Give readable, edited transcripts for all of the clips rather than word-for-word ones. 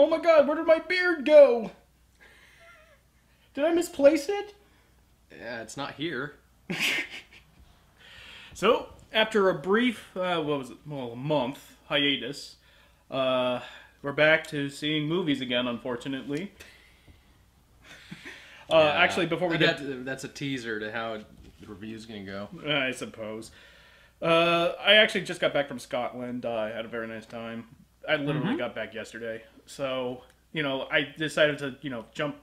Oh my god, where did my beard go? Did I misplace it? Yeah, it's not here. So, after a brief, a month hiatus, we're back to seeing movies again, unfortunately. Actually, before we get... That's a teaser to how the review's going to go. I suppose. I actually just got back from Scotland. I had a very nice time. I literally got back yesterday. So, I decided to, jump,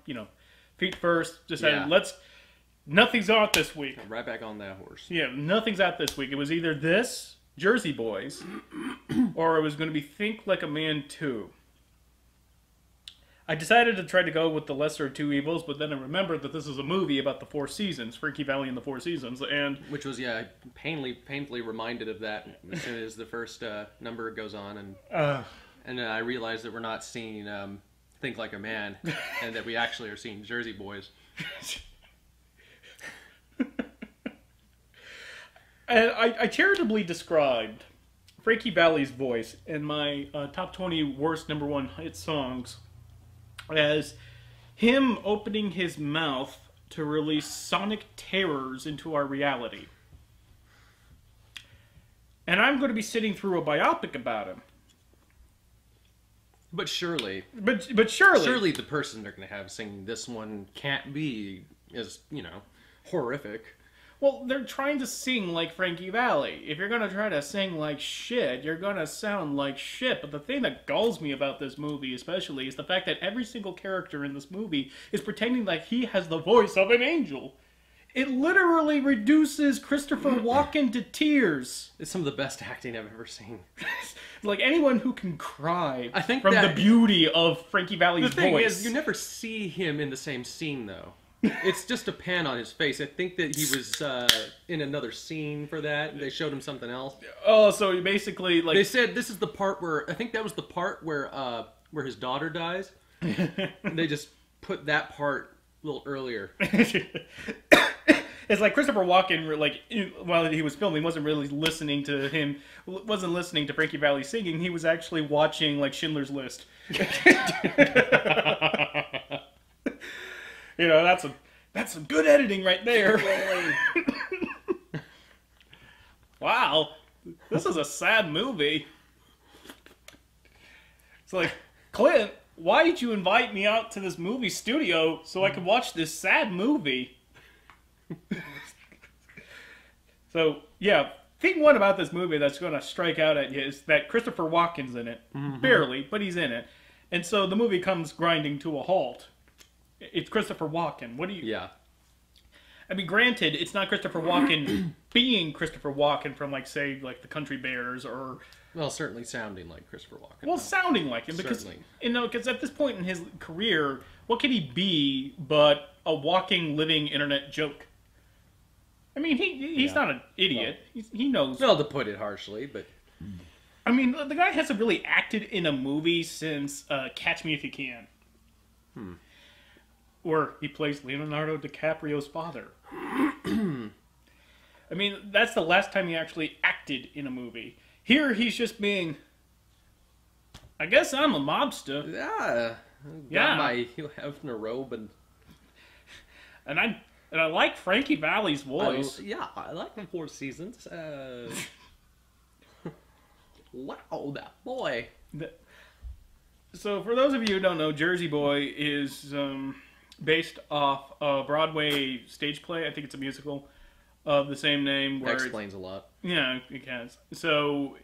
feet first. Decided, nothing's out this week. Right back on that horse. Yeah, nothing's out this week. It was either this, Jersey Boys, or it was going to be Think Like a Man 2. I decided to try to go with the lesser of two evils, but then I remembered that this is a movie about the Four Seasons, Frankie Valli and the Four Seasons, and... Which was, painfully reminded of that as soon as the first number goes on, and I realized that we're not seeing Think Like a Man, and that we actually are seeing Jersey Boys. And I charitably described Frankie Valli's voice in my top 20 worst number one hit songs as him opening his mouth to release sonic terrors into our reality. And I'm going to be sitting through a biopic about him. But surely... But surely... Surely the person they're going to have singing this one can't be as, horrific. Well, they're trying to sing like Frankie Valli. If you're going to try to sing like shit, you're going to sound like shit. But the thing that galls me about this movie especially is the fact that every single character in this movie is pretending like he has the voice of an angel. It literally reduces Christopher Walken to tears. It's some of the best acting I've ever seen. Like anyone who can cry from the beauty of Frankie Valli's voice. The thing is, you never see him in the same scene, though. It's just a pan on his face. I think that he was in another scene for that. They showed him something else. Oh, so basically, like... They said this is the part where... I think that was the part where his daughter dies. They just put that part a little earlier. It's like Christopher Walken, like, while he was filming, wasn't really listening to him, wasn't listening to Frankie Valli singing. He was actually watching, like, Schindler's List. That's some good editing right there. Wow, this is a sad movie. It's like, Clint, why did you invite me out to this movie studio so I could watch this sad movie? So, yeah, thing one about this movie that's going to strike out at you is that Christopher Walken's in it. Barely, but he's in it. And so the movie comes grinding to a halt. It's Christopher Walken. What do you... Yeah. I mean, granted, it's not Christopher Walken being Christopher Walken from, like, say, like, the Country Bears or... Well, certainly sounding like Christopher Walken. Well, sounding like him. Because, certainly. Because at this point in his career, what can he be but a walking, living internet joke? I mean, he's not an idiot. Well, he knows... Well, to put it harshly, but... I mean, the guy hasn't really acted in a movie since Catch Me If You Can. Where he plays Leonardo DiCaprio's father. I mean, that's the last time he actually acted in a movie. Here, he's just being... I guess I'm a mobster. Yeah. Got my Hugh Hefner robe and I like Frankie Valli's voice. I like the Four Seasons. Wow, that boy. So, for those of you who don't know, Jersey Boy is based off a Broadway stage play. I think it's a musical of the same name. That explains a lot. Yeah, it can. So,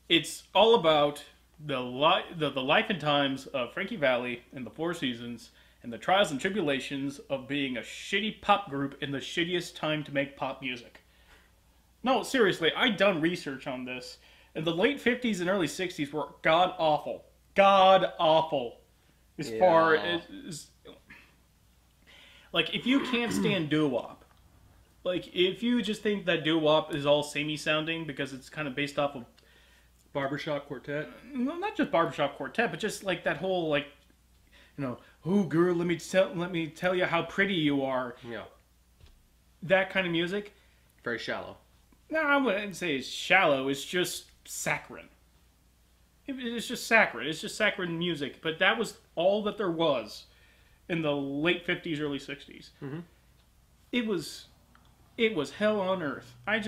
it's all about the life and times of Frankie Valli and the Four Seasons and the trials and tribulations of being a shitty pop group in the shittiest time to make pop music. No, seriously, I done research on this. And the late 50s and early 60s were god-awful. God-awful. As far as... Like, if you can't stand doo-wop, like, if you just think that doo-wop is all samey-sounding because it's kind of based off of... Barbershop Quartet? Well, not just Barbershop Quartet, but just, like, that whole, like, oh, girl, let me tell you how pretty you are. Yeah. That kind of music. Very shallow. No, I wouldn't say it's shallow. It's just saccharine. It's just saccharine. It's just saccharine music. But that was all that there was in the late 50s, early 60s. Mm-hmm. It was hell on earth. I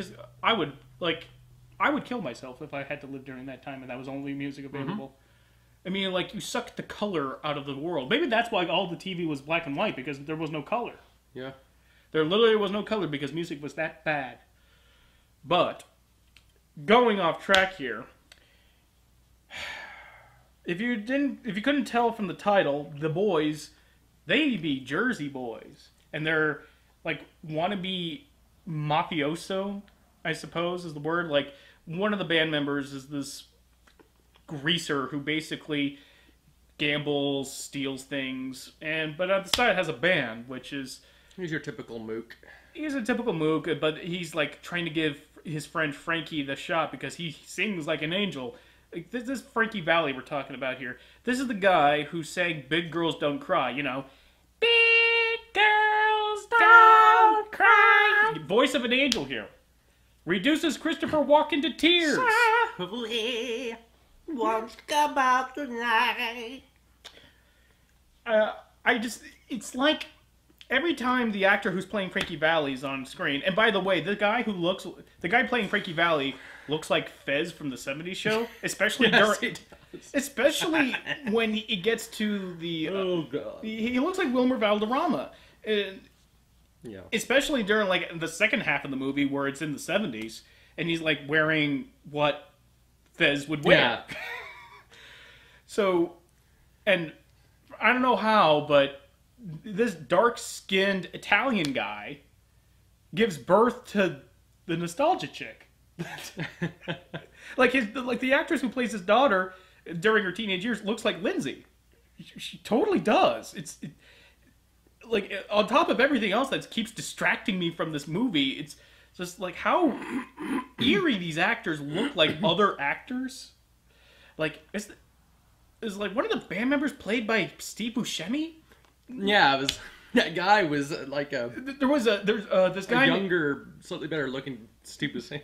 would kill myself if I had to live during that time and that was only music available. Mm-hmm. I mean, like, you sucked the color out of the world. Maybe that's why all the TV was black and white, because there was no color. Yeah. There literally was no color because music was that bad. But, going off track here, if you couldn't tell from the title, the boys, they be Jersey boys. And they're, like, wannabe mafioso, I suppose is the word. Like, one of the band members is this greaser who basically gambles, steals things, but on the side has a band, which is... He's your typical mook. He's a typical mook, but he's, like, trying to give his friend Frankie the shot because he sings like an angel. Like, this is Frankie Valli we're talking about here. This is the guy who sang Big Girls Don't Cry, you know. Big Girls Don't Cry! Voice of an angel here. Reduces Christopher Walken to tears. Softly, won't come out tonight. It's like every time the actor who's playing Frankie Valli is on screen, and by the way, the guy playing Frankie Valli looks like Fez from the '70s show, especially especially when he gets to the. Oh god. He looks like Wilmer Valderrama, and yeah. Especially during like the second half of the movie where it's in the '70s, and he's like wearing what Fez would wear. Yeah. So, and I don't know how, but this dark-skinned Italian guy gives birth to the nostalgia chick. like the actress who plays his daughter during her teenage years looks like Lindsay. She totally does. Like, on top of everything else that keeps distracting me from this movie, it's just like how eerie these actors look like other actors. Like, is like one of the band members played by Steve Buscemi? Yeah, that guy was like there's this guy younger, slightly better looking Steve Buscemi.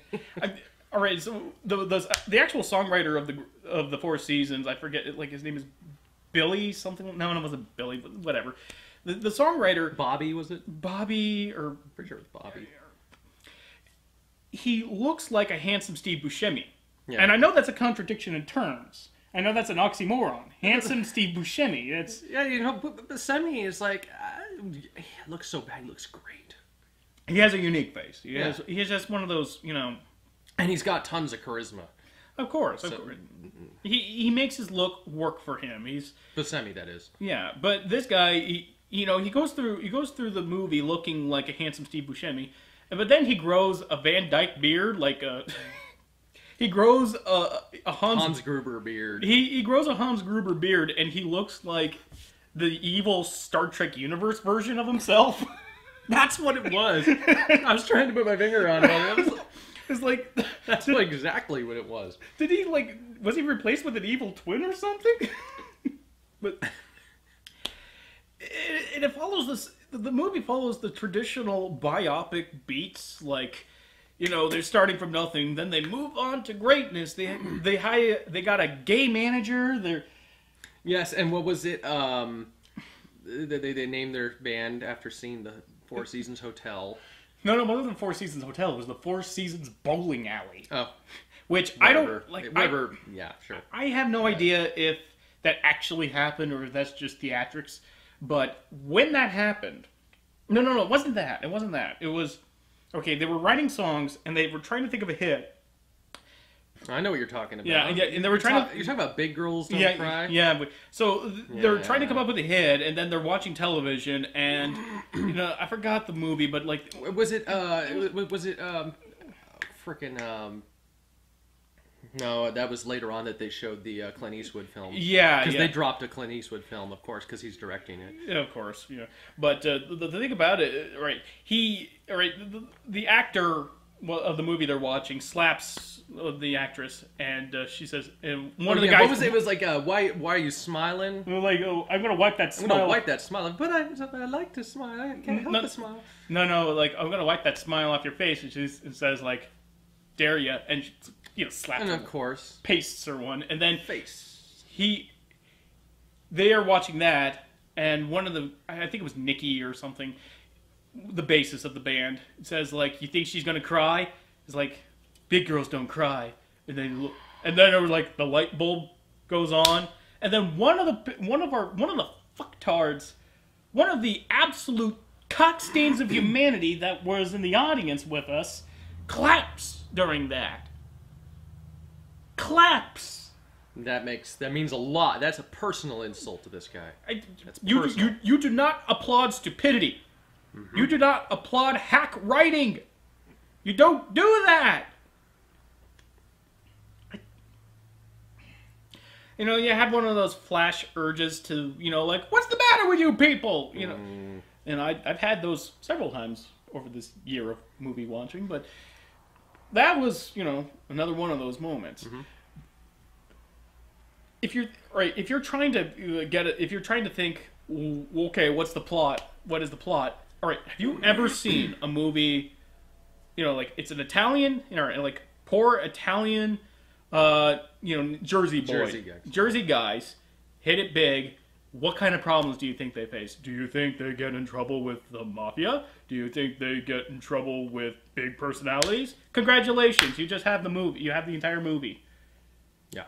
All right, so the actual songwriter of the Four Seasons, I forget, like his name is Billy something. No, it wasn't Billy, but whatever. The songwriter Bobby, was it? Bobby, or I'm pretty sure it was Bobby. He looks like a handsome Steve Buscemi, yeah. And I know that's a contradiction in terms. I know that's an oxymoron. Handsome Steve Buscemi. It's yeah, you know, but Buscemi is like, he looks so bad. He looks great. He has a unique face. He has just one of those, you know. And he's got tons of charisma. Of course. He makes his look work for him. He's Buscemi, that is. Yeah, but this guy, he goes through the movie looking like a handsome Steve Buscemi, but then he grows a Van Dyke beard, like a. He grows a Hans Gruber beard. He grows a Hans Gruber beard, and he looks like the evil Star Trek Universe version of himself. That's what it was. I was trying to put my finger on it. It's like that's exactly what it was. Did he was he replaced with an evil twin or something? But it follows this. The movie follows the traditional biopic beats, like. You know, they're starting from nothing, then they move on to greatness. They got a gay manager. Yes, and what was it? They named their band after seeing the Four Seasons Hotel. No, it wasn't the Four Seasons Hotel. It was the Four Seasons Bowling Alley. Oh, which whatever. I don't like. Whatever. Yeah, sure. I have no idea if that actually happened or if that's just theatrics. But when that happened, no, it wasn't that. It wasn't that. It was. Okay, they were writing songs, and they were trying to think of a hit. I know what you're talking about. Yeah, and they were trying to... You're talking about Big Girls Don't Cry? Yeah, so they're trying to come up with a hit, and then they're watching television, and, you know, I forgot the movie, but, like... Was it, frickin', no, that was later on that they showed the Clint Eastwood film. Yeah, because they dropped a Clint Eastwood film, of course, because he's directing it. Yeah, of course, yeah. But the thing about it, right, the actor of the movie they're watching slaps the actress, and she says, one of the guys... What was it? It was like, why are you smiling? Like, oh, I'm going to wipe that smile. I'm going to wipe that smile. But I like to smile. I can't help but smile. No, like, I'm going to wipe that smile off your face, and she says, like, dare ya, and slaps And her, of course, pastes her one, and then face. they are watching that, and one of the, I think it was Nikki or something, the bassist of the band, says like, "You think she's gonna cry?" It's like, "Big girls don't cry." And then it was like the light bulb goes on, and then one of the fucktards, one of the absolute cockstains of humanity that was in the audience with us, claps during that. Claps. That means a lot. That's a personal insult to this guy. You do not applaud stupidity. Mm-hmm. You do not applaud hack writing. You don't do that. You have one of those flash urges to, like, what's the matter with you people? And I've had those several times over this year of movie watching, but that was, another one of those moments. Mm-hmm. If you're trying to get it, if you're trying to think, okay, what's the plot? What is the plot? All right, have you ever seen a movie, like it's an Italian, like poor Italian, Jersey boy, Jersey guys hit it big. What kind of problems do you think they face? Do you think they get in trouble with the mafia? Do you think they get in trouble with big personalities? Congratulations, you just have the movie. You have the entire movie. Yeah.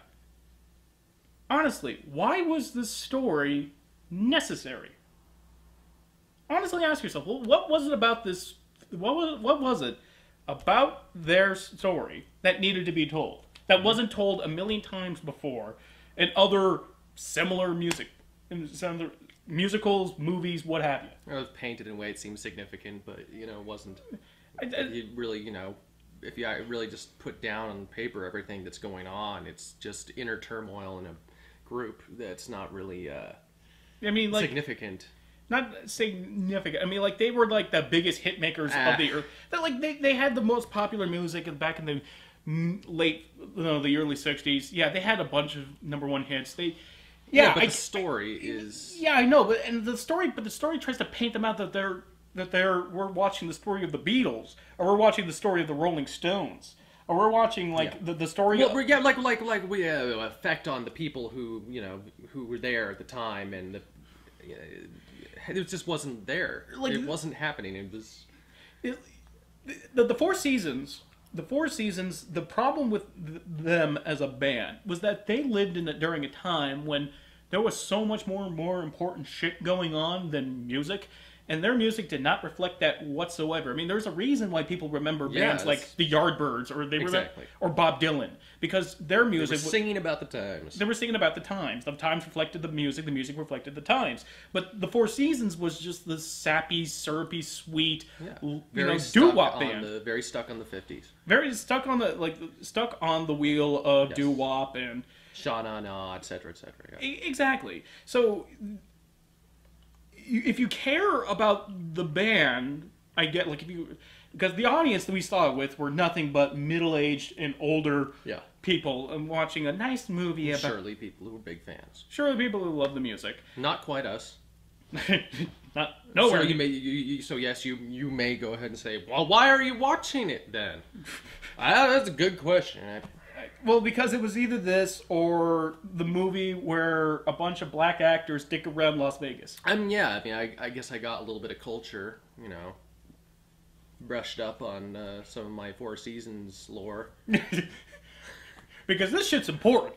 Honestly, why was this story necessary? Honestly, ask yourself, what was it about this? What was it about their story that needed to be told? That wasn't told a million times before in other similar musicals, movies, what have you. It was painted in a way it seemed significant, but, it wasn't. You really, if you really just put down on paper everything that's going on, it's just inner turmoil in a group that's not really significant. Not significant. I mean, like, they were, like, the biggest hit makers of the earth. They had the most popular music back in the the early 60s. Yeah, they had a bunch of #1 hits. The story is... Yeah, I know, but the story tries to paint them out that we're watching the story of the Beatles, or we're watching the story of the Rolling Stones, or we're watching, the story of... Yeah, like we effect on the people who were there at the time, and it just wasn't there. It wasn't happening. It was the Four Seasons. The Four Seasons. The problem with them as a band was that they lived during a time when there was so much more important shit going on than music. And their music did not reflect that whatsoever. I mean, there's a reason why people remember bands like the Yardbirds or Bob Dylan, because their music was singing about the times. They were singing about the times. The times reflected the music reflected the times. But the Four Seasons was just the sappy, syrupy, sweet, doo-wop band. Very stuck on the 50s. Very stuck on stuck on the wheel of doo-wop and Sha-na-na, etc., etc. Yeah. Exactly. So if you care about the band, I get because the audience that we saw it with were nothing but middle-aged and older people and watching a nice movie about... Surely people who were big fans. Surely people who love the music. Not quite us. Nowhere. So you may go ahead and say, well, why are you watching it then? That's a good question. Well, because it was either this or the movie where a bunch of black actors stick around Las Vegas. I guess I got a little bit of culture, brushed up on some of my Four Seasons lore. Because this shit's important,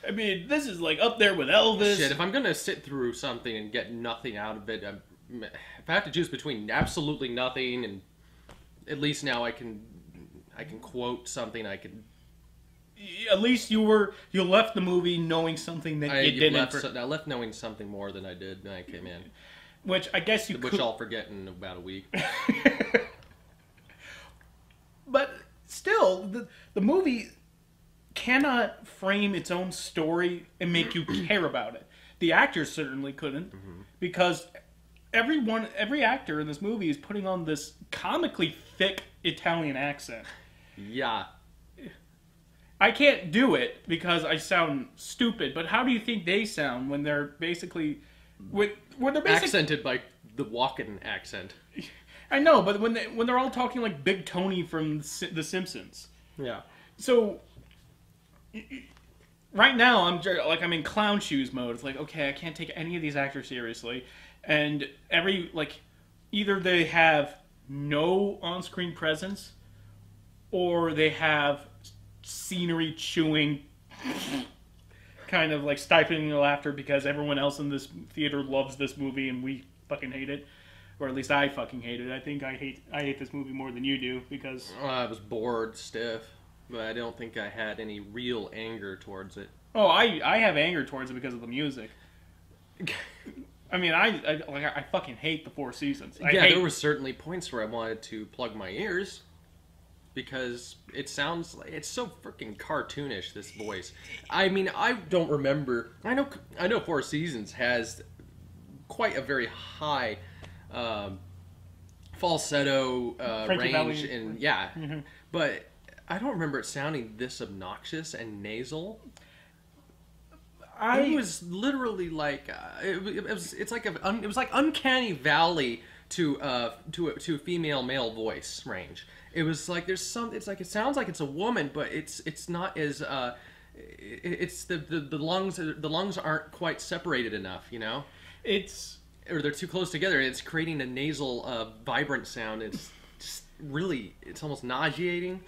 I mean, this is like up there with Elvis. Shit, if I'm gonna sit through something and get nothing out of it, if I have to choose between absolutely nothing and at least now I can quote something. I can. At least you left the movie knowing something that you didn't. I left knowing something more than I did when I came in. Which I guess Which I'll forget in about a week. But still, the movie cannot frame its own story and make you care about it. The actors certainly couldn't, because every actor in this movie is putting on this comically thick Italian accent. Yeah. I can't do it because I sound stupid, but how do you think they sound when they're basically... Accented by the Walken accent. I know, but when they're all talking like Big Tony from The Simpsons. Yeah. So right now I'm in clown shoes mode. It's like, okay, I can't take any of these actors seriously, and either they have no on-screen presence, or they have scenery chewing, kind of like stifling the laughter because everyone else in this theater loves this movie and we fucking hate it, or at least I fucking hate it. I think I hate this movie more than you do because I was bored stiff, but I don't think I had any real anger towards it. oh, I have anger towards it because of the music. I mean, I fucking hate the Four Seasons. There were certainly points where I wanted to plug my ears because it sounds like it's so freaking cartoonish. This voice. I mean, I don't remember. I know Four Seasons has quite a very high falsetto range, Valley. and but I don't remember it sounding this obnoxious and nasal. It was literally like it was like uncanny valley to a female male voice range. It was like there's some. It's like it sounds like it's a woman, but it's not as it's the lungs aren't quite separated enough. You know, or they're too close together. It's creating a nasal vibrant sound. It's just really it's almost nauseating.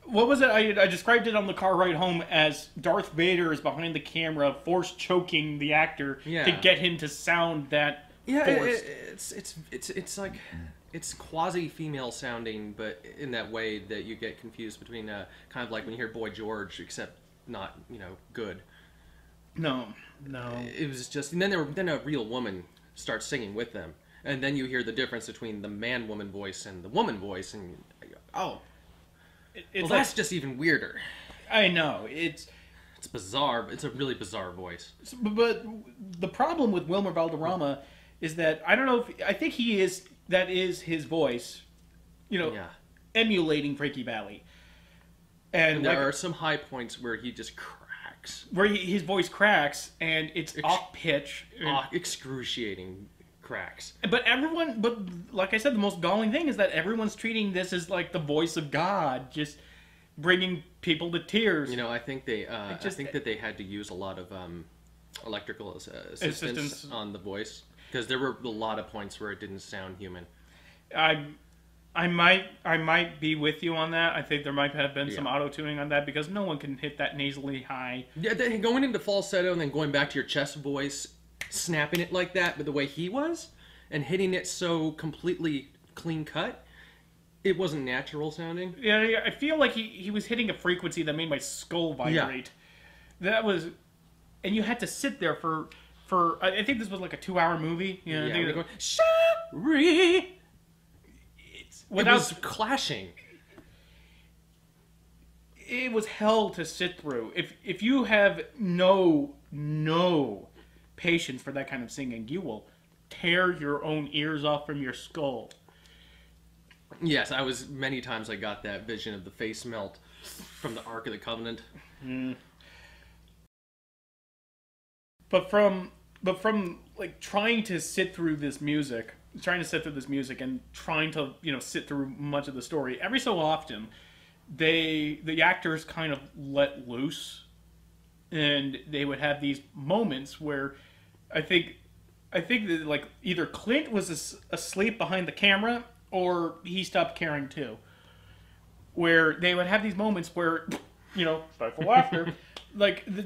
What was it? I described it on the car ride home as Darth Vader is behind the camera, force choking the actor to get him to sound that forced. It's like it's quasi female sounding, but in that way that you get confused between kind of like when you hear Boy George, except not good. No. It was just, and then a real woman starts singing with them, and then you hear the difference between the man woman voice and the woman voice, and you go, oh. That's just even weirder. I know. It's bizarre. It's a really bizarre voice. But the problem with Wilmer Valderrama is that I don't know I think that is his voice, emulating Frankie Valli. And there are some high points where he just cracks. Where his voice cracks, and it's off pitch. Excruciating cracks. But like I said, the most galling thing is that everyone's treating this as like the voice of God, just bringing people to tears. I think I think that they had to use a lot of electrical assistance on the voice because there were a lot of points where it didn't sound human. I might be with you on that. I think there might have been some auto tuning on that because no one can hit that nasally high. Yeah, going into falsetto and then going back to your chest voice. Snapping it like that, but the way he was, and hitting it so completely clean cut, it wasn't natural sounding. Yeah, I feel like he was hitting a frequency that made my skull vibrate. Yeah. That was, and you had to sit there for I think this was like a 2-hour movie. Going, Shari! It was clashing. It was hell to sit through. If you have no patience for that kind of singing, you will tear your own ears off from your skull. Yes, many times I got that vision of the face melt from the Ark of the Covenant. But from like trying to sit through this music and trying to sit through much of the story, every so often the actors kind of let loose. And they would have these moments where I think that like either Clint was asleep behind the camera or he stopped caring too. Where they would have these moments where, stifle laughter,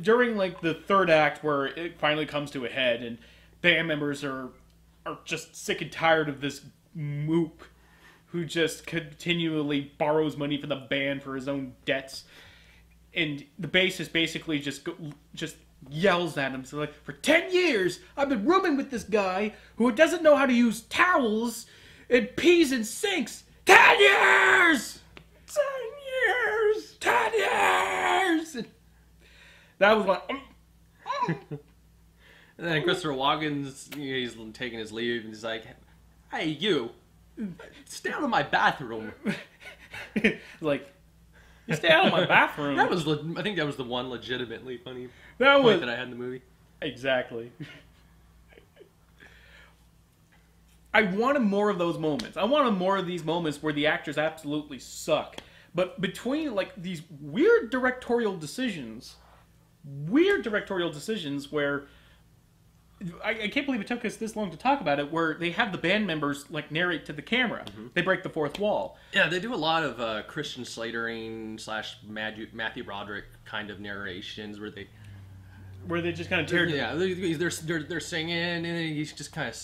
during like the third act where it finally comes to a head and band members are just sick and tired of this moop who just continually borrows money from the band for his own debts. And the bassist basically just yells at him. So like, for 10 years, I've been rooming with this guy who doesn't know how to use towels and pees in sinks. 10 years! 10 years! 10 years! And that was like... And then Christopher Walken's, he's taking his leave and he's like, hey, you, stay out of my bathroom. Like... You stay out of my bathroom. I think that was the one legitimately funny point that I had in the movie. Exactly. I wanted more of those moments. I wanted more of these moments where the actors absolutely suck. But between like these weird directorial decisions where I can't believe it took us this long to talk about it, where they have the band members like narrate to the camera. They break the fourth wall. Yeah, they do a lot of Christian Slatering / Matthew Broderick kind of narrations where they just kind of tear. Yeah, they're singing and then he's just kind of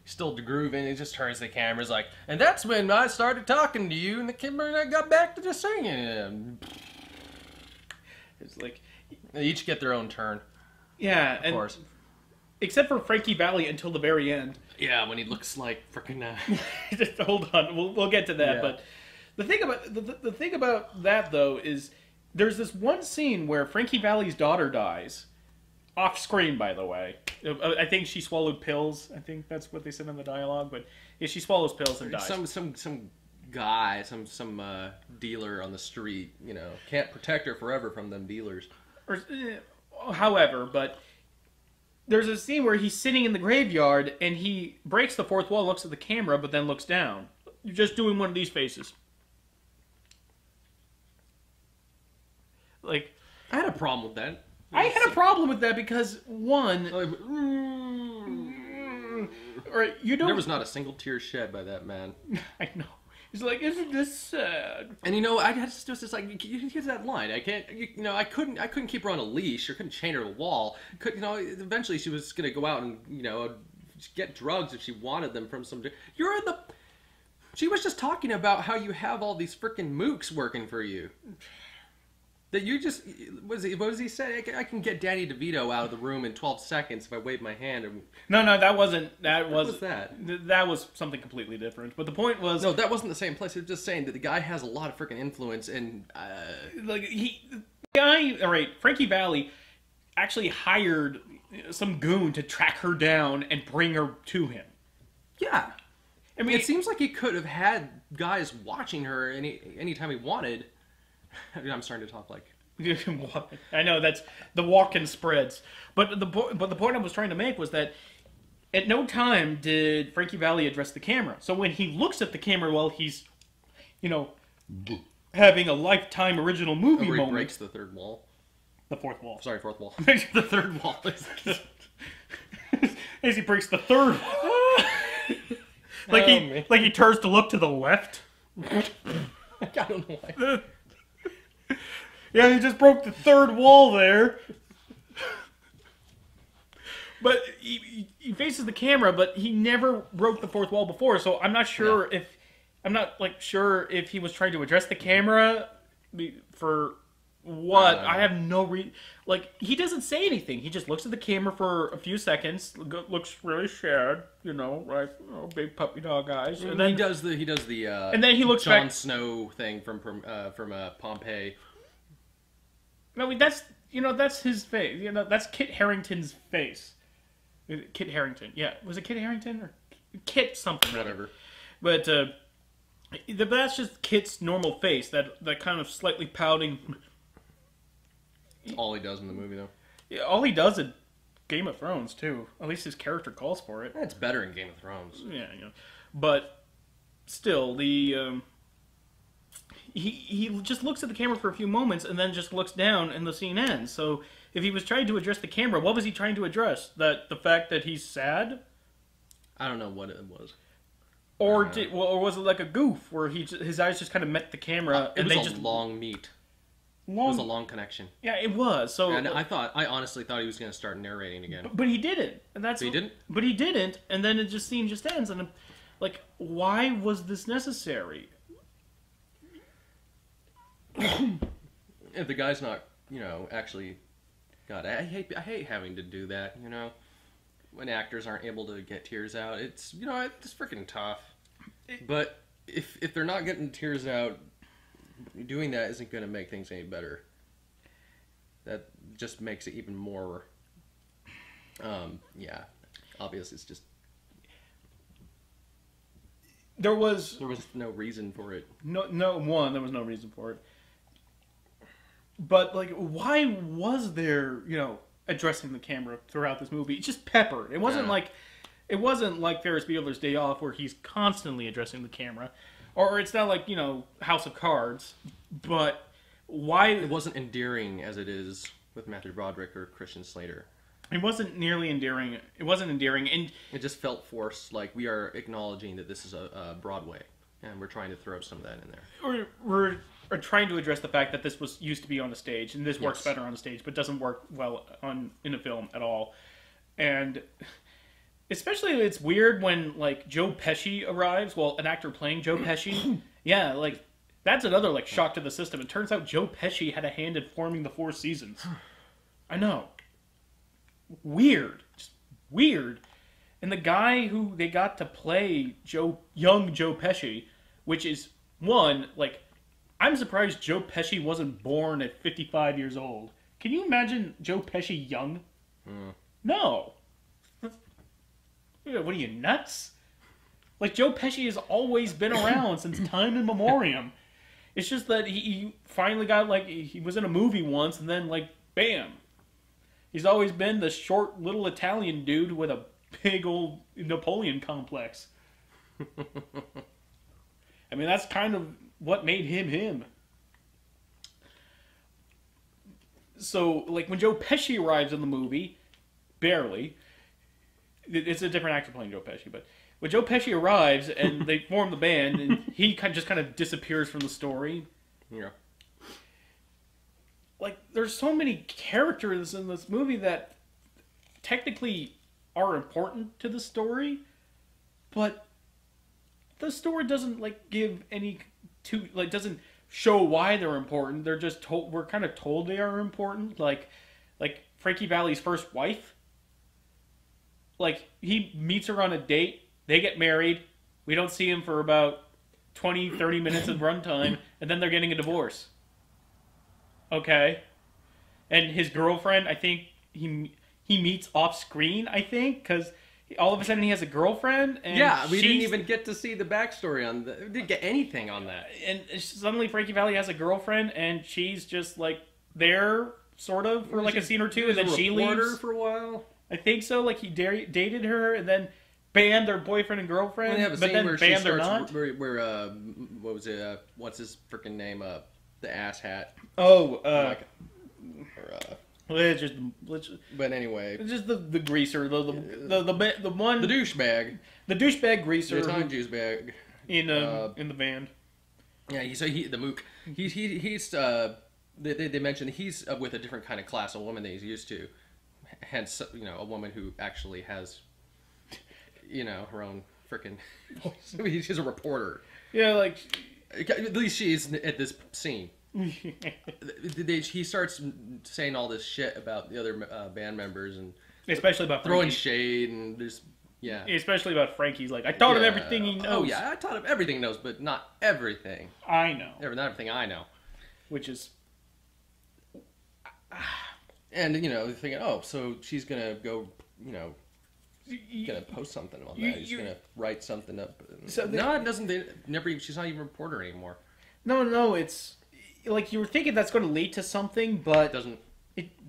still grooving. He just turns to the cameras like, and that's when I started talking to you, and the camera got back to just singing. It's like they each get their own turn. Yeah, of course. Except for Frankie Valli until the very end. Yeah, when he looks like freaking. Hold on, we'll get to that. Yeah. But the thing about that though is there's this one scene where Frankie Valli's daughter dies, off screen, by the way. I think she swallowed pills. I think that's what they said in the dialogue. But yeah, she swallows pills and dies. Some guy, some dealer on the street, can't protect her forever from them dealers. However, but. There's a scene where he's sitting in the graveyard and he breaks the fourth wall, looks at the camera, but then looks down. You're just doing one of these faces. Like, I had a problem with that. I had a problem with that because, one... There was not a single tear shed by that man. I know. He's like, isn't this sad? And I just was just like, here's that line. I can't, I couldn't keep her on a leash or couldn't chain her to the wall. Eventually she was gonna go out and get drugs if she wanted them from some. She was just talking about how you have all these freaking mooks working for you. That you just what was he saying? I can get Danny DeVito out of the room in 12 seconds if I wave my hand. No, that wasn't. What was that? That was something completely different. But the point was, no, that wasn't the same place. It was just saying that the guy has a lot of freaking influence, and Frankie Valli actually hired some goon to track her down and bring her to him. Yeah, I mean, it seems like he could have had guys watching her anytime he wanted. I'm starting to talk like I know that's the walk-in spreads, but the point I was trying to make was that at no time did Frankie Valli address the camera. So when he looks at the camera while he's, having a lifetime original movie moment, he breaks the third wall, the fourth wall. Sorry, fourth wall. The third wall. As he breaks the third wall, like he turns to look to the left. I don't know why. Yeah, he just broke the third wall there. But he faces the camera, but he never broke the fourth wall before, so I'm not sure if he was trying to address the camera for what. I have no he doesn't say anything. He just looks at the camera for a few seconds, looks really sad, big puppy dog eyes, and then he does the and then he looks Jon back. Snow thing from Pompeii. I mean, that's his face. That's Kit Harington's face. Kit Harington, yeah. Was it Kit Harington or Kit something? Whatever. But that's just Kit's normal face. That kind of slightly pouting. All he does in the movie, though. Yeah, all he does in Game of Thrones too. At least his character calls for it. It's better in Game of Thrones. Yeah, but still, He just looks at the camera for a few moments and then just looks down and the scene ends. So if he was trying to address the camera, what was he trying to address? The fact that he's sad? I don't know what it was. Or was it like a goof where his eyes just kind of met the camera and they just long meet. It was a long connection. Yeah, it was. So and I honestly thought he was going to start narrating again. But he didn't. And that's he didn't? But he didn't, and then the scene just ends and why was this necessary? If the guy's not, actually, God, I hate having to do that. When actors aren't able to get tears out, it's it's freaking tough. But if they're not getting tears out, doing that isn't going to make things any better. That just makes it even more. Obvious. It's just there was no reason for it. There was no reason for it. But why was there addressing the camera throughout this movie? It's just peppered. It wasn't it wasn't like Ferris Bueller's Day Off where he's constantly addressing the camera, or it's not like House of Cards. But why It wasn't endearing as it is with Matthew Broderick or Christian Slater. it wasn't nearly endearing. It wasn't endearing, and It just felt forced. Like we are acknowledging that this is a Broadway, and we're trying to throw some of that in there. we're trying to address the fact that this was used to be on a stage, and this works Yes. better on a stage, but doesn't work well in a film at all. And especially it's weird when like Joe Pesci arrives. Well, an actor playing Joe Pesci, yeah, like that's another like shock to the system. It turns out Joe Pesci had a hand in forming the Four Seasons. I know, weird, just weird. And the guy who they got to play young Joe Pesci, which is one like. I'm surprised Joe Pesci wasn't born at 55 years old. Can you imagine Joe Pesci young? No. What are you, nuts? Like, Joe Pesci has always been around since time immemorial. It's just that he finally got, like, he was in a movie once, and then, like, bam. He's always been the short little Italian dude with a big old Napoleon complex. I mean, that's kind of what made him him. So, like, when Joe Pesci arrives in the movie, barely, it's a different actor playing Joe Pesci, but when Joe Pesci arrives and they form the band, and he just kind of disappears from the story. Yeah. Like, there's so many characters in this movie that technically are important to the story, but the story doesn't like give any doesn't show why they're important. They're just told, we're kind of told they are important. Like Frankie Valli's first wife. Like, he meets her on a date, they get married, we don't see him for about 20-30 minutes of runtime, and then they're getting a divorce. Okay. And his girlfriend, I think he meets off screen, I think, because all of a sudden he has a girlfriend. And Yeah, we didn't even get to see the backstory on that. We didn't get anything on that. And suddenly Frankie Valli has a girlfriend, and she's just like there, sort of, for like a scene or two, and then she leaves. For a while. I think so. Like, he dated her, and then bam, they're boyfriend and girlfriend. Well, they have a but scene then where bam, she they're starts, not. where what was it? What's his freaking name? The ass hat. Oh, Let's let's but anyway, it's just the greaser, the one, the douchebag, the douchebag greaser the juice bag in the band. Yeah, the mook. He's they mentioned he's with a different kind of class of woman that he's used to. Hence, a woman who actually has, her own freaking. She's a reporter. Yeah, like at least she's at this scene. He starts saying all this shit about the other band members and especially about throwing Frankie. shade and there's especially about Frankie's like, I taught him everything he knows. Oh yeah, I taught him everything he knows, but not everything. I know. Not everything I know. Which is and thinking, oh, so she's gonna go, gonna post something on that. He's gonna write something up. So no, it doesn't. She's not even a reporter anymore. No, it's like you were thinking that's going to lead to something, but It doesn't.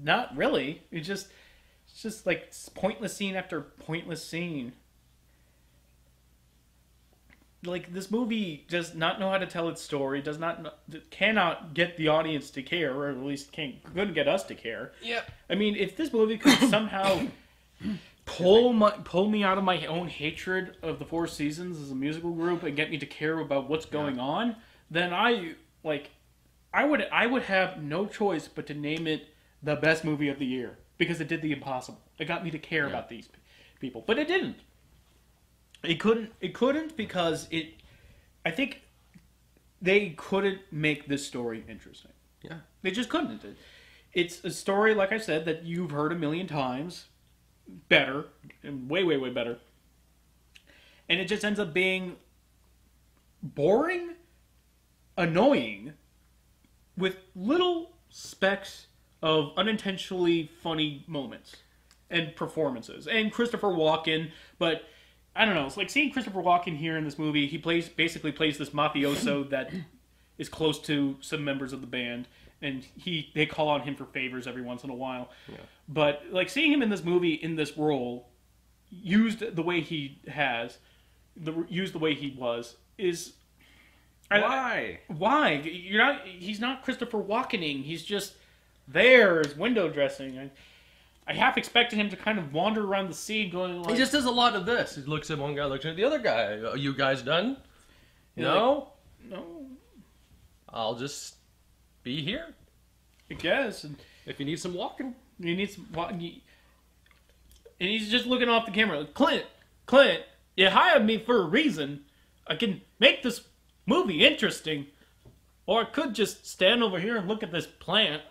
Not really. It's just like pointless scene after pointless scene. Like, this movie does not know how to tell its story. Cannot get the audience to care, or at least couldn't get us to care. Yeah. I mean, if this movie could somehow pull me out of my own hatred of the Four Seasons as a musical group and get me to care about what's going on, then I would have no choice but to name it the best movie of the year, because it did the impossible. It got me to care about these people, but it didn't. It couldn't because I think they couldn't make this story interesting. Yeah. They just couldn't. It's a story, like I said, that you've heard a million times, better, and way, way, way better. And it just ends up being boring, annoying, with little specks of unintentionally funny moments and performances. And Christopher Walken, but I don't know, it's like seeing Christopher Walken here in this movie. He basically plays this mafioso that is close to some members of the band, and they call on him for favors every once in a while. Yeah. But like seeing him in this movie in this role, used the way he has, used the way he was, is... Why? He's not Christopher Walkening. He's just there as window dressing. I half expected him to kind of wander around the scene going like... He just does a lot of this. He looks at one guy, looks at the other guy. Are you guys done? No? Like, no. I'll just be here. I guess. And if you need some walking. You need some walking. And he's just looking off the camera. Like, Clint, you hired me for a reason. I can make this movie interesting. Or I could just stand over here and look at this plant.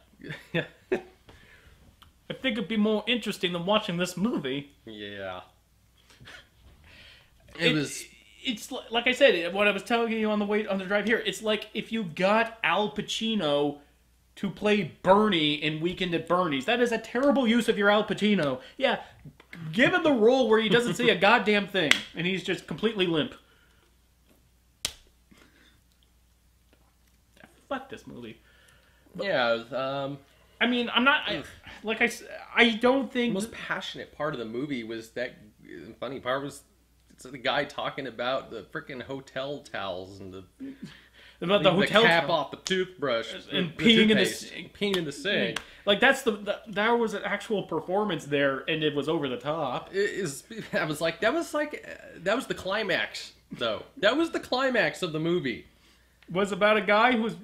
Yeah. I think it'd be more interesting than watching this movie. Yeah. It's like I said, what I was telling you on the drive here. It's like if you got Al Pacino to play Bernie in Weekend at Bernie's. That is a terrible use of your Al Pacino. Yeah, give him the role where he doesn't say a goddamn thing and he's just completely limp. Fuck this movie. Yeah. I mean, I'm not. I don't think the most passionate part of the movie was that. The funny part was it's the guy talking about the freaking hotel towels and the hotel cap off the toothbrush and peeing in the sink. Like there was an actual performance there, and it was over the top. That was the climax, though. That was the climax of the movie. Was about a guy who was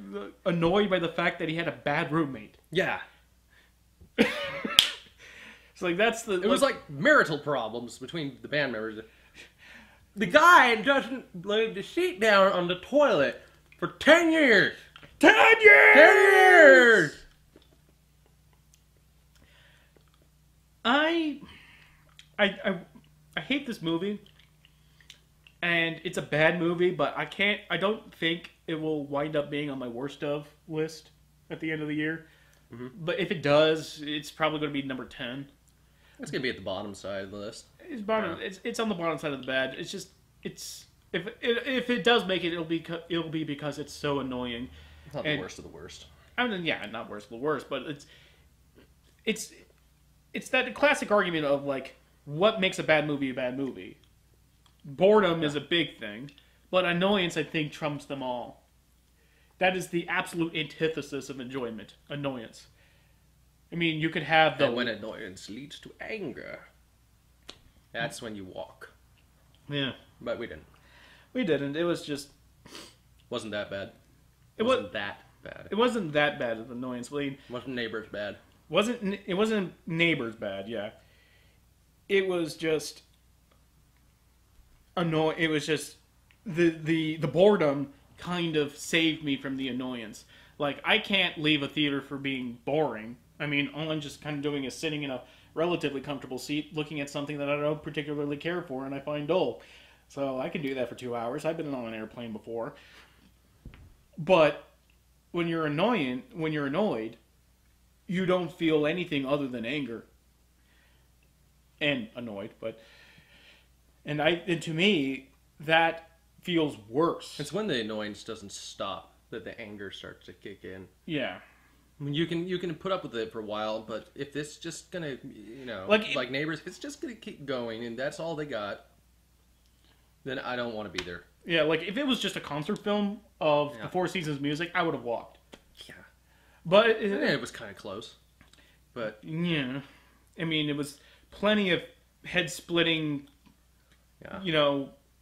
annoyed by the fact that he had a bad roommate. Yeah. It's like It was like marital problems between the band members. The guy doesn't lay the seat down on the toilet for 10 years. 10 years! 10 years! I hate this movie. And it's a bad movie, but I don't think it will wind up being on my worst of list at the end of the year. Mm-hmm. But if it does, it's probably going to be number 10. It's going to be at the bottom side of the list. It's on the bottom side of the bad. It's just if it does make it, it'll be because it's so annoying. It's not the worst of the worst. I mean, yeah, not worst of the worst, but it's that classic argument of like what makes a bad movie a bad movie. Boredom is a big thing, but annoyance, I think, trumps them all. That is the absolute antithesis of enjoyment. Annoyance. I mean, you could have the... And when annoyance leads to anger, that's when you walk. Yeah. But we didn't. We didn't. It was just... Wasn't that bad. It wasn't that bad. It wasn't that bad of annoyance. Wasn't Neighbors bad. It wasn't Neighbors bad, yeah. It was just... It was just... The boredom kind of saved me from the annoyance. Like, I can't leave a theater for being boring. I mean, all I'm just kind of doing is sitting in a relatively comfortable seat looking at something that I don't particularly care for and I find dull. So I can do that for 2 hours. I've been on an airplane before. But when you're annoyed, you don't feel anything other than anger. And annoyed, and to me, that feels worse. It's when the annoyance doesn't stop that the anger starts to kick in. Yeah. I mean, you can put up with it for a while, but if it's just gonna, like Neighbors, if it's just gonna keep going and that's all they got, then I don't want to be there. Yeah, like if it was just a concert film of the Four Seasons music, I would have walked. Yeah. But it was kind of close. But yeah, I mean, it was plenty of head-splitting,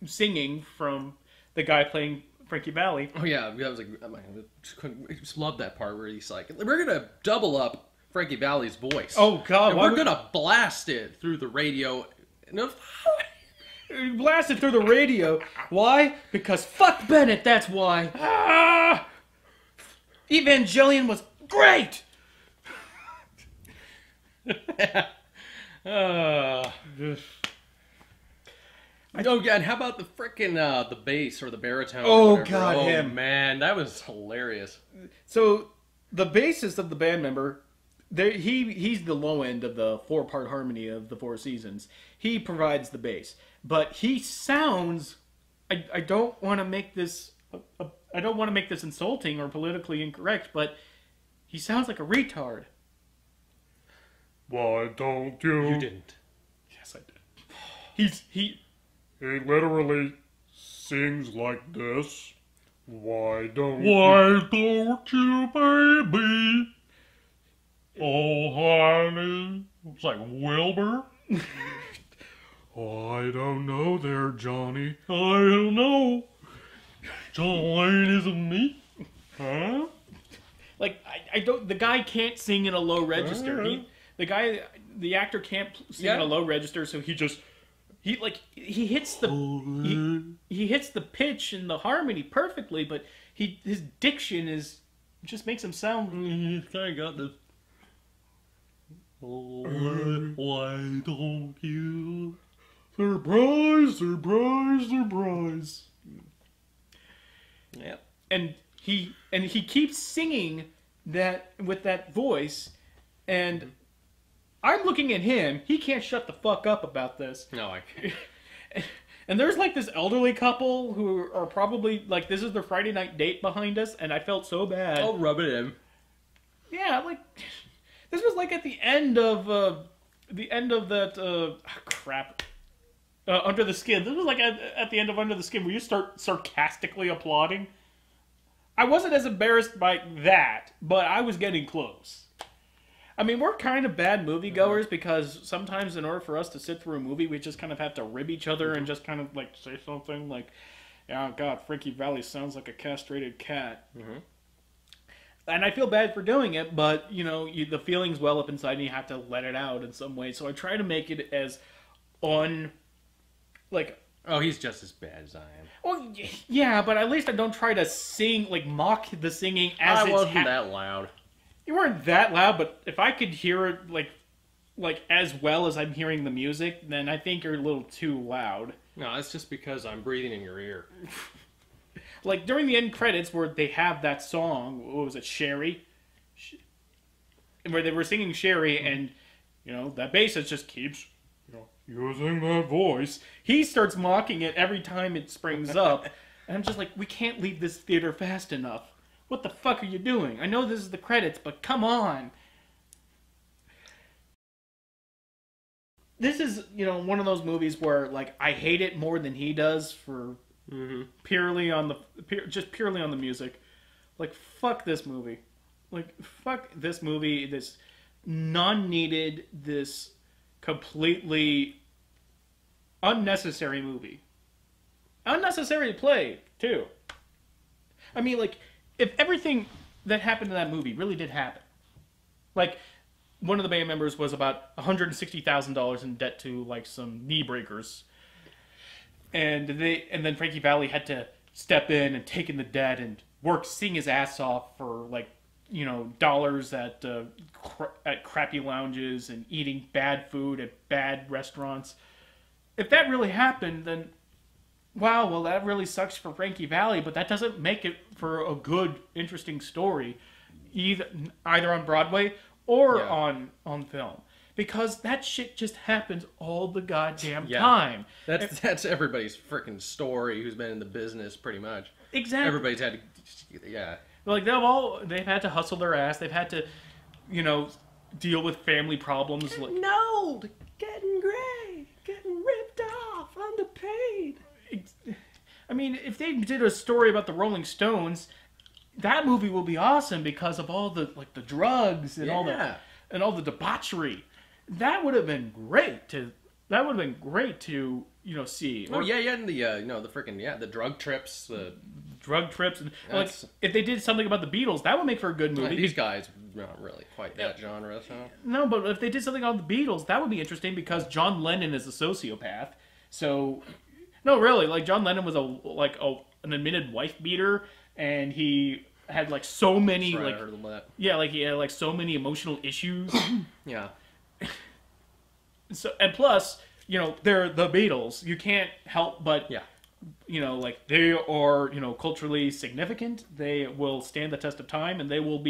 singing from the guy playing Frankie Valli. Oh yeah, I was like, I just love that part where he's like, we're gonna double up Frankie Valli's voice. Oh god, and we're gonna blast it through the radio. Blast it through the radio. Why? Because fuck Bennett. That's why. Ah! Evangelion was great. Oh yeah, and how about the frickin' the bass or the baritone? Oh god, him, man, that was hilarious. So the bassist of the band member, he's the low end of the 4-part harmony of the Four Seasons. He provides the bass, but he sounds. I don't want to make this. I don't want to make this insulting or politically incorrect, but he sounds like a retard. Why don't you? You didn't. Yes, I did. He literally sings like this. Why don't you, baby? Oh, honey. It's like Wilbur. I don't know there, Johnny. I don't know. John Wayne isn't me. Huh? Like, I don't... The guy can't sing in a low register. The actor can't sing in a low register, so he just... He hits the... He hits the pitch and the harmony perfectly, but his diction just makes him sound... He's kind of got this... Oh, why don't you... Surprise, surprise, surprise. Yep. And he keeps singing that with that voice, and I'm looking at him. He can't shut the fuck up about this. No, I can't. And there's like this elderly couple who are probably like, this is their Friday night date behind us, and I felt so bad. I'll rub it in. Yeah, like this was like at the end of that crap. Under the Skin. This was like at the end of Under the Skin where you start sarcastically applauding. I wasn't as embarrassed by that, but I was getting close. I mean, we're kind of bad moviegoers because sometimes in order for us to sit through a movie, we just kind of have to rib each other and just kind of like say something like, "Oh God, Frankie Valli sounds like a castrated cat." Mm-hmm. And I feel bad for doing it, but you know, the feelings well up inside and you have to let it out in some way. So I try to make it as Oh, he's just as bad as I am. Well, yeah, but at least I don't try to sing, like, mock the singing as I wasn't that loud. You weren't that loud, but if I could hear it, like as well as I'm hearing the music, then I think you're a little too loud. No, that's just because I'm breathing in your ear. Like, during the end credits where they have that song, what was it, Sherry? Where they were singing Sherry, and, you know, that bassist just keeps... using that voice. He starts mocking it every time it springs up. And I'm just like, we can't leave this theater fast enough. What the fuck are you doing? I know this is the credits, but come on. This is, you know, one of those movies where, like, I hate it more than he does for purely on the music. Like, fuck this movie. Like, fuck this movie. This non-needed, this completely unnecessary movie. Unnecessary play, too. I mean, like, if everything that happened in that movie really did happen, like, one of the band members was about $160,000 in debt to, like, some knee breakers, and then Frankie Valli had to step in and take in the debt and sing his ass off for, like, you know, dollars at crappy lounges and eating bad food at bad restaurants. If that really happened, then wow, well, that really sucks for Frankie Valli, but that doesn't make it for a good, interesting story, either on Broadway or on film. Because that shit just happens all the goddamn time. That's everybody's freaking story who's been in the business, pretty much. Exactly. Everybody's had to, Like, they've had to hustle their ass. They've had to, you know, deal with family problems. Getting old, getting gray, getting ripped off, underpaid. I mean, if they did a story about the Rolling Stones, that movie will be awesome because of all the, like, the drugs and all the debauchery. That would have been great to you know, see. Oh yeah, and the you know, the freaking the drug trips, and like, if they did something about the Beatles, that would make for a good movie. These guys not really quite that genre, so. No, but if they did something on the Beatles, that would be interesting because John Lennon is a sociopath. So, no, really, like, John Lennon was an admitted wife beater, and he had like so many he had like so many emotional issues. Yeah. So, and plus, you know, they're the Beatles. You can't help but, you know, like, they are, you know, culturally significant. They will stand the test of time, and they will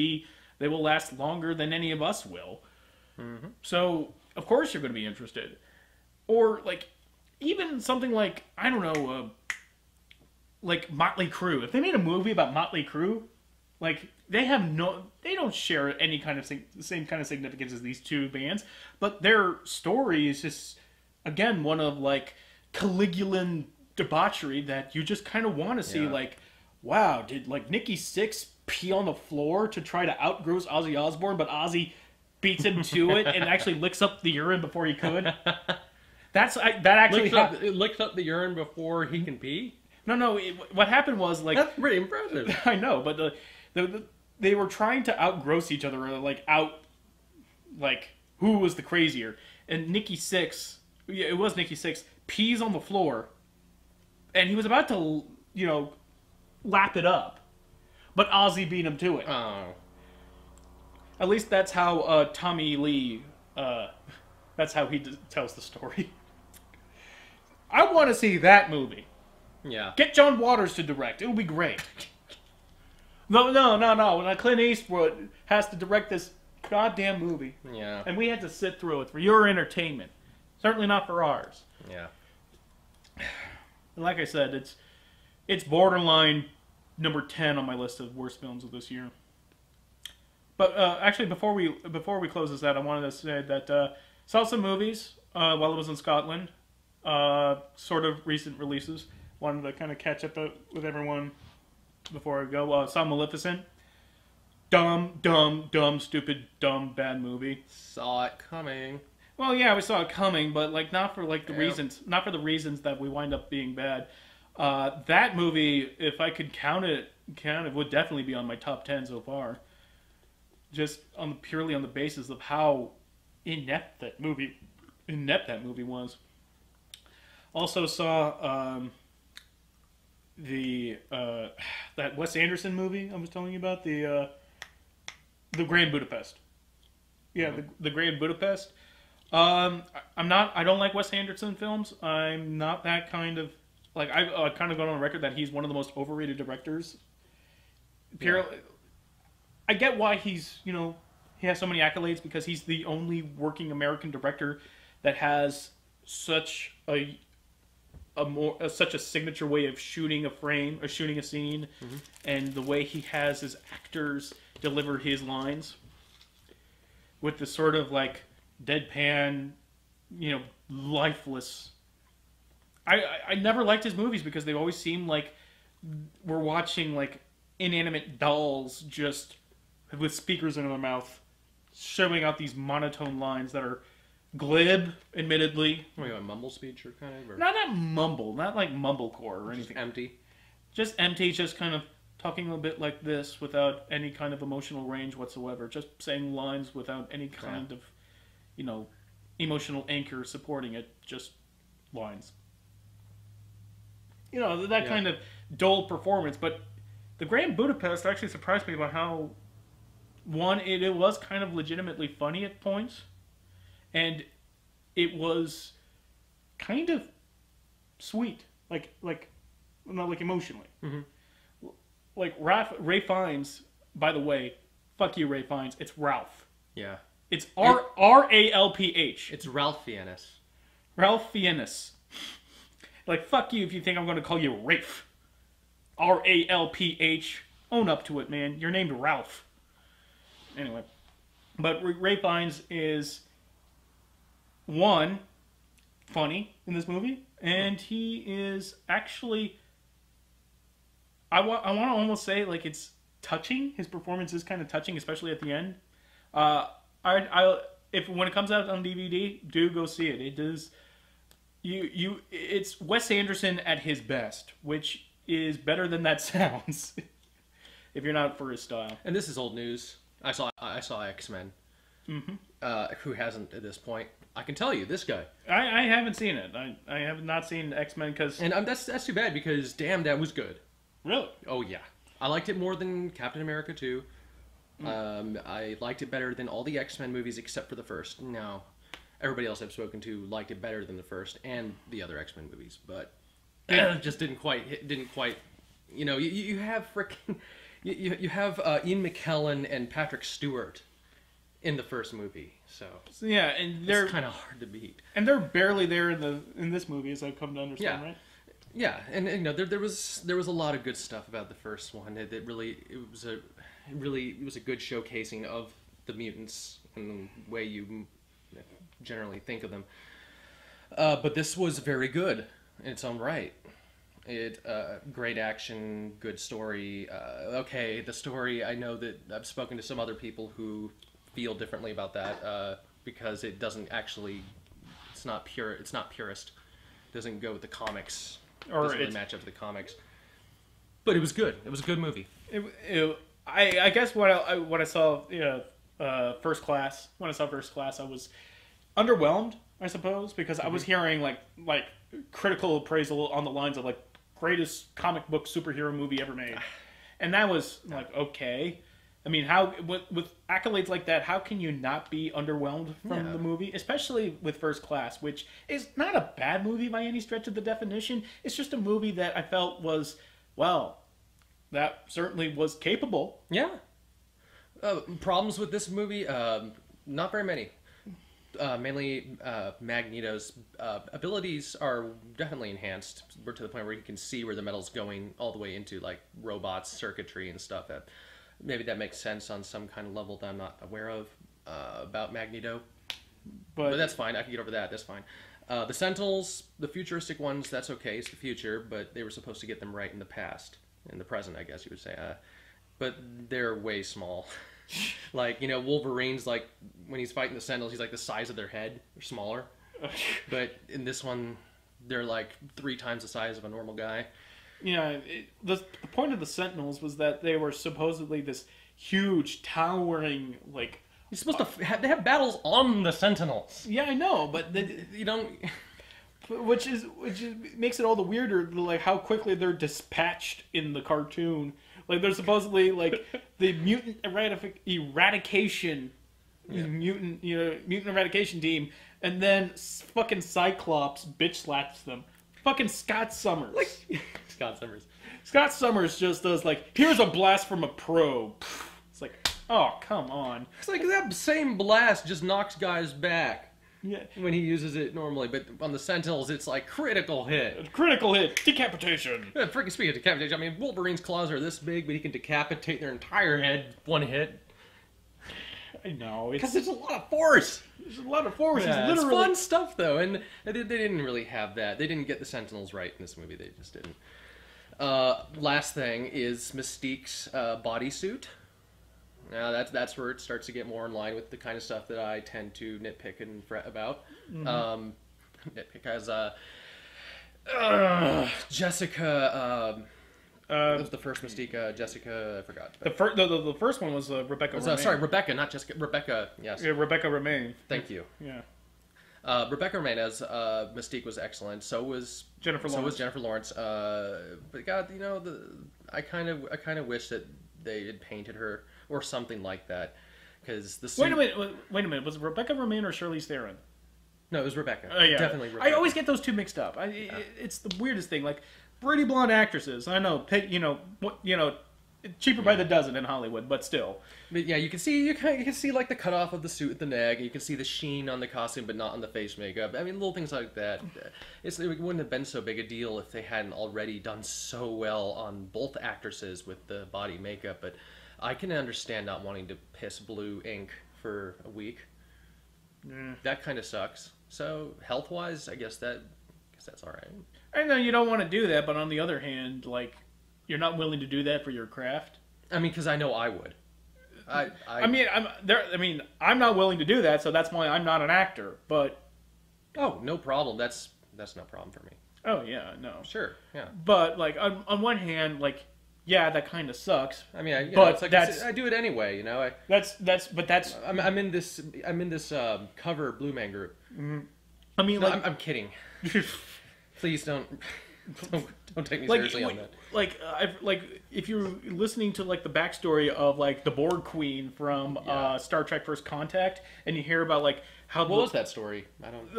last longer than any of us will. Mm-hmm. So, of course you're going to be interested. Or, like, even something like, I don't know, like Motley Crue. If they made a movie about Motley Crue, like, they don't share any kind of same kind of significance as these two bands, but their story is just again, one of like Caligulan debauchery that you just kind of want to see. Yeah. Like, wow, did like Nikki Sixx pee on the floor to try to outgross Ozzy Osbourne, but Ozzy beats him to it and actually licks up the urine before he could? That actually It licks up the urine before he can pee. No. What happened was like That's pretty impressive. I know, but they were trying to outgross each other, or like who was the crazier. And Nikki Sixx, yeah, it was Nikki Sixx, pees on the floor, and he was about to, lap it up, but Ozzy beat him to it. Oh. At least that's how Tommy Lee, that's how he tells the story. I want to see that movie. Yeah. Get John Waters to direct. It'll be great. No. When Clint Eastwood has to direct this goddamn movie. Yeah. And we had to sit through it for your entertainment. Certainly not for ours. Yeah. And like I said, it's borderline number 10 on my list of worst films of this year. But actually, before we close this out, I wanted to say that saw some movies while I was in Scotland. Sort of recent releases. Wanted to kind of catch up with everyone before I go. Saw Maleficent. Dumb, stupid, dumb, bad movie. Saw it coming. Well, yeah, we saw it coming, but like not for the reasons that we wind up being bad. That movie, if I could count it would definitely be on my top 10 so far. Just purely on the basis of how inept that movie was. Also saw that Wes Anderson movie I was telling you about, the Grand Budapest. Yeah, the Grand Budapest. I don't like Wes Anderson films. I'm not that kind of like I kind of got on record that he's one of the most overrated directors. Purely, yeah. I get why he's he has so many accolades, because he's the only working American director that has such such a signature way of shooting a frame or shooting a scene, and the way he has his actors deliver his lines with the sort of like deadpan, lifeless. I never liked his movies because they always seem like we're watching like inanimate dolls just with speakers in their mouth, showing out these monotone lines that are glib, admittedly. What, a mumble speech or kind of? Or? Not mumble, not like mumblecore or anything. Empty. Just empty, just kind of talking a bit like this without any kind of emotional range whatsoever. Just saying lines without any kind of, emotional anchor supporting it. Just lines. That kind of dull performance. But the Grand Budapest actually surprised me by how, one, it was kind of legitimately funny at points. And it was kind of sweet, like not like emotionally. Mm-hmm. Like Ray Fiennes, by the way, fuck you, Ray Fiennes. It's Ralph. Yeah. It's Ralph. It's Ralph Fiennes. Ralph Fiennes. Like, fuck you if you think I'm going to call you Rafe. Ralph. Own up to it, man. You're named Ralph. Anyway, but Ray Fiennes is, one, funny in this movie, and he is actually, I want to almost say like it's touching. His performance is kind of touching, especially at the end. If when it comes out on DVD, do go see it. It is it's Wes Anderson at his best, which is better than that sounds. If you're not for his style. And this is old news. I saw X-Men. Mm-hmm. Who hasn't at this point? I can tell you, this guy. I haven't seen it. I have not seen X-Men because... And that's too bad, because damn, that was good. Really? Oh, yeah. I liked it more than Captain America 2. I liked it better than all the X-Men movies except for the first. Now, everybody else I've spoken to liked it better than the first and the other X-Men movies, but just didn't quite. You have frickin'... You have Ian McKellen and Patrick Stewart in the first movie, so yeah, and they're kind of hard to beat. And they're barely there in this movie, as I've come to understand, yeah. right? Yeah, and there was a lot of good stuff about the first one. It was a good showcasing of the mutants and the way you generally think of them. But this was very good in its own right. Great action, good story. Okay, the story. I know that I've spoken to some other people who feel differently about that because it doesn't actually. It's not pure. It's not purist. It doesn't go with the comics. Or doesn't really match up to the comics. But it was good. It was a good movie. I guess when I saw First Class, when I saw First Class, I was underwhelmed, I suppose, because I was hearing like critical appraisal on the lines of like greatest comic book superhero movie ever made, and that was like, okay. I mean, how with accolades like that, how can you not be underwhelmed from the movie, especially with First Class, which is not a bad movie by any stretch of the definition. It's just a movie that I felt was, well, that certainly was capable. Yeah. Problems with this movie? Not very many. Mainly Magneto's abilities are definitely enhanced. We're to the point where he can see where the metal's going all the way into like robots, circuitry, and stuff. Maybe that makes sense on some kind of level that I'm not aware of about Magneto. But that's fine. I can get over that. That's fine. The Sentinels, the futuristic ones, that's okay. It's the future, but they were supposed to get them right in the past. In the present, I guess you would say. But they're way small. Like, Wolverine's like, when he's fighting the Sentinels, he's like the size of their head, or smaller. But in this one, they're like 3 times the size of a normal guy. Yeah, the point of the Sentinels was that they were supposedly this huge, towering, like... You're supposed to they have battles on the Sentinels. Yeah, I know, but you don't... Which makes it all the weirder, like how quickly they're dispatched in the cartoon. Like they're supposedly like the mutant eradication, mutant eradication team, and then fucking Cyclops bitch slaps them. Fucking Scott Summers. Scott Summers just does like, here's a blast from a probe. It's like, oh come on. It's like that same blast just knocks guys back. Yeah. When he uses it normally, but on the Sentinels, it's like critical hit. Critical hit, decapitation. Yeah, freaking speaking of decapitation, I mean, Wolverine's claws are this big, but he can decapitate their entire head one hit. I know. Because there's a lot of force. There's a lot of force. Yeah, it's literally... it's fun stuff, though, and they didn't really have that. They didn't get the Sentinels right in this movie. They just didn't. Last thing is Mystique's bodysuit. Now that's where it starts to get more in line with the kind of stuff that I tend to nitpick and fret about. Mm-hmm. Nitpick as Jessica. That was the first Mystique. Jessica, I forgot. The first one was Rebecca. Sorry, Rebecca, not Jessica. Rebecca. Yes. Yeah, Rebecca Romaine. Thank you. Yeah. Rebecca Romaine as Mystique was excellent. So was Jennifer Lawrence. But God, I kind of wish that they had painted her or something like that, because the suit... Wait a minute. Was it Rebecca Romaine or Charlize Theron? No, it was Rebecca. Yeah. Definitely Rebecca. I always get those two mixed up. It's the weirdest thing. Like pretty blonde actresses. I know, cheaper by the dozen in Hollywood, but still. But yeah, you can see like the cutoff of the suit at the neck, and you can see the sheen on the costume, but not on the face makeup. I mean, little things like that. It wouldn't have been so big a deal if they hadn't already done so well on both actresses with the body makeup. But I can understand not wanting to piss blue ink for a week. That kind of sucks. So health-wise, I guess that's all right. I know you don't want to do that, but on the other hand, like, you're not willing to do that for your craft. I mean, because I know I would. I'm not willing to do that, so that's why I'm not an actor. But oh, no problem. That's no problem for me. Oh yeah, no, sure, yeah. But like on one hand, like, yeah, that kind of sucks. I mean, it's like I do it anyway, I'm in this cover Blue Man group. Mm-hmm. I'm kidding. Please don't take me seriously on that. Like if you're listening to like the backstory of like the Borg Queen from Star Trek First Contact, and you hear about like how what was that story? I don't.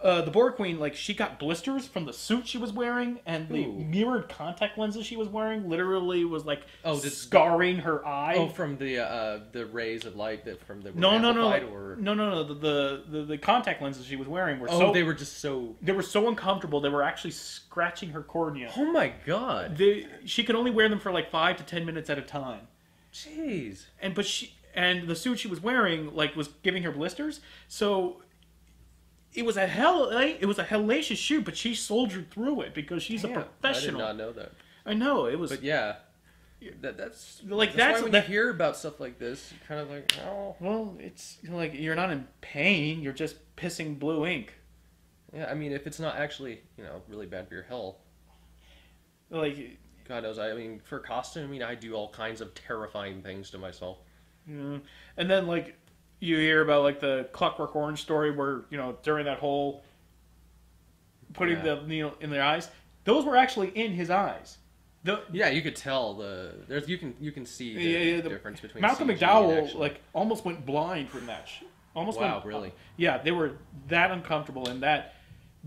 The Borg Queen, like, she got blisters from the suit she was wearing, and the mirrored contact lenses she was wearing literally was like scarring her eye. Oh, from the rays of light that from the no. The contact lenses she was wearing were they were so uncomfortable they were actually scratching her cornea. Oh my god! She could only wear them for like 5 to 10 minutes at a time. Jeez. And the suit she was wearing like was giving her blisters, so. it was a hellacious shoot, but she soldiered through it because she's a professional. I did not know that. I know it was. But yeah, that's like why when you hear about stuff like this, you're kind of like, oh. Well, it's like you're not in pain. You're just pissing blue ink. Yeah, I mean, if it's not actually, really bad for your health. Like, God knows, I mean, for costuming, I do all kinds of terrifying things to myself. yeah. And then, like, you hear about, like, the Clockwork Orange story where, during that whole putting the needle in their eyes, those were actually in his eyes. Yeah, you could tell you can see the difference between Malcolm CG McDowell, like, almost went blind from that. Wow, really? Yeah, they were that uncomfortable in that.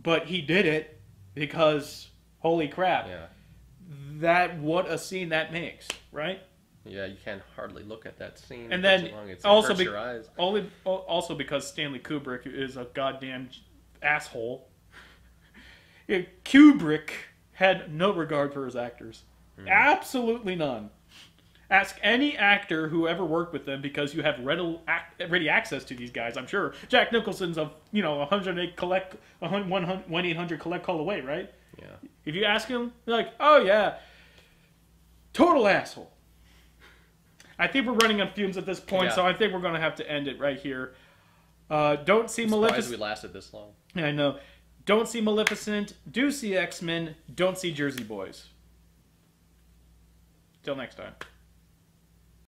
But he did it because, holy crap. Yeah. What a scene that makes, right? Yeah, you can hardly look at that scene. And then it also, hurts your eyes. Also because Stanley Kubrick is a goddamn asshole. Kubrick had no regard for his actors. Absolutely none. Ask any actor who ever worked with them because you have ready access to these guys. I'm sure Jack Nicholson's a 108 collect 1-800 collect call away, right? Yeah. If you ask him, they're like, "Oh yeah, total asshole." I think we're running on fumes at this point, so I think we're going to have to end it right here. Don't see Maleficent. We lasted this long. Yeah, I know. Don't see Maleficent. Do see X-Men. Don't see Jersey Boys. Till next time.